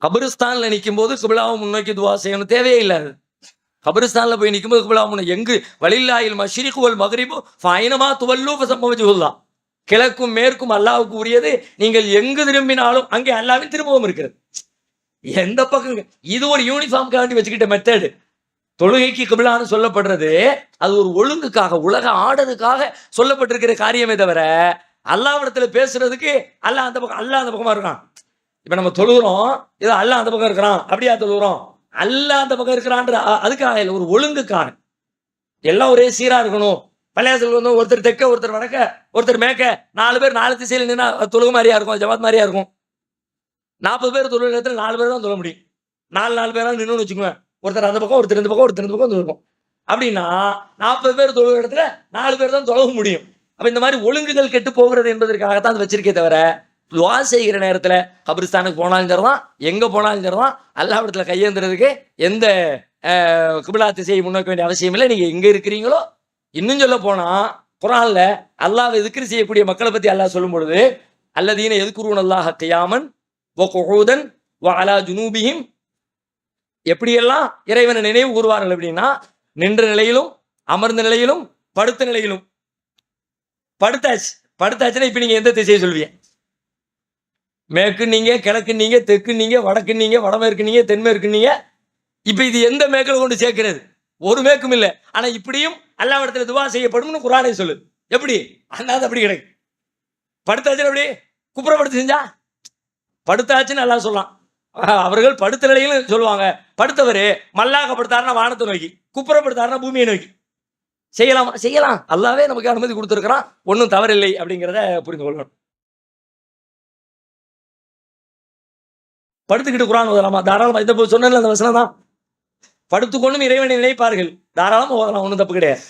கபிரிஸ்தான்ல நிற்கும் போது கிபிலாவை முன்னோக்கி துவா செய்யணும், தேவையே இல்லாது. கபிரிஸ்தான்ல போய் நிற்கும் போது கிபிலா முன்னே எங்கு வலில்லாஹில் மஷ்ரிகு வல் மக்ரிபு ஃபைனமா துவல்லு ஃபஸம்ம வஜ்ஹுல்லாஹ். கிழக்கும் மேற்கும் அல்லாஹ்வுக்கு உரியது, நீங்கள் எங்கு திரும்பினாலும் அங்கே அல்லாஹ்வின் திரும்பவும் இருக்கிறது. எந்த பக்கம் இது ஒரு யூனிஃபார்ம்காக வேண்டி வச்சுக்கிட்ட மெத்தடு. தொழுகைக்கு கிபிலான்னு சொல்லப்படுறது அது ஒரு ஒழுங்குக்காக, உலக ஆர்டருக்காக சொல்லப்பட்டிருக்கிற காரியமே தவிர அல்லாஹ்விடத்துல பேசுறதுக்கு அல்லாஹ் அந்த பக்கமா இருக்கான். இப்ப நம்ம தொழுகிறோம், ஏதோ அல்லாஹ் அந்த பக்கம் இருக்கிறான் அப்படியா தொழுகிறோம்? அல்லாஹ் அந்த பக்கம் இருக்கிறான்ற அதுக்காக இல்லை, ஒரு ஒழுங்குக்காக. எல்லாம் ஒரே சீரா இருக்கணும். பள்ளியாசல் வந்து ஒருத்தர் தெற்க, ஒருத்தர் வடக்க, ஒருத்தர் மேற்க, 4 பேர் 4 திசையில் நின்னா தொழுக மாதிரியா இருக்கும், ஜமாத் மாதிரியா இருக்கும். 40 பேர் தொழுகிற இடத்துல 4 பேர் தான் தொழ முடியும். 4 பேரா நின்னு வச்சுக்கோங்க, ஒருத்தர் அந்த பக்கம், ஒருத்தர் இந்த பக்கம், ஒருத்தர் இந்த பக்கம் தொழுகும். அப்படின்னா 40 பேர் தொழுகிற இடத்துல 4 பேர் தான் தொழக முடியும். அப்ப இந்த மாதிரி ஒழுங்குகள் கெட்டு போகிறது என்பதற்காகத்தான் வச்சிருக்கே தவிர, துவா செய்கிற நேரத்தில் கபிரிஸ்தானுக்கு போனாலும் சரிதான், எங்க போனாலும் சரிதான், அல்லாஹ்விடத்துல கையேந்துறதுக்கு எந்த கிபிலா திசையை முன்னோக்க வேண்டிய அவசியம் இல்லை. நீங்க எங்க இருக்கிறீங்களோ, இன்னும் சொல்ல போனா குர்ஆன்ல அல்லாஹ்வை திக்ர் செய்யக்கூடிய மக்களை பத்தி அல்லாஹ் சொல்லும் பொழுது, அல்லதீன யذ்குரூன அல்லாஹ கியாமன் வ குஊதன் வ அலா ஜுனூபிஹிம், எப்படியெல்லாம் இறைவனை நினைவு கூறுவார்கள் அப்படின்னா, நின்ற நிலையிலும், அமர்ந்த நிலையிலும், படுத்த நிலையிலும். படுத்தாச்சுன்னா இப்ப நீங்க எந்த திசையை சொல்வீங்க? மேற்கு நீங்க, கிழக்கு நீங்க, தெற்கு நீங்க, வடக்கு நீங்க, வடமேற்கு நீங்க, தென்மேற்கு நீங்க. இப்ப இது எந்த மேற்கில் கொண்டு சேர்க்கிறது? ஒரு மேற்கும் இல்லை. ஆனா இப்படியும் அல்லாஹ்விடத்துல துவா செய்யப்படும்னு குர்ஆனே சொல்லுது. எப்படி? அல்லாஹ் அப்படி கிடைக்கும். படுத்தாச்சுன்னு அப்படி குப்புறப்படுத்து செஞ்சா படுத்தாச்சுன்னு அல்லாஹ் சொல்லலாம். அவர்கள் படுத்த நிலையிலும் சொல்லுவாங்க. படுத்தவரு மல்லாக படுத்தாருன்னா வானத்தை நோக்கி, குப்புறப்படுத்தாருன்னா பூமியை நோக்கி. செய்யலாமா? செய்யலாம். அல்லாஹ்வே நமக்கு அனுமதி கொடுத்திருக்கிறான், ஒன்றும் தவறில்லை அப்படிங்கிறத புரிந்து கொள்ளணும். படுத்துக்கிட்டு குர்ஆன் ஓதலாமா? தாராளமா. இந்த சொன்ன அந்த வசனம் தான். படுத்துக்கொண்டும் இறைவனை நினைப்பார்கள், தாராளமா ஓதலாம், ஒன்றும் தப்பு கிடையாது.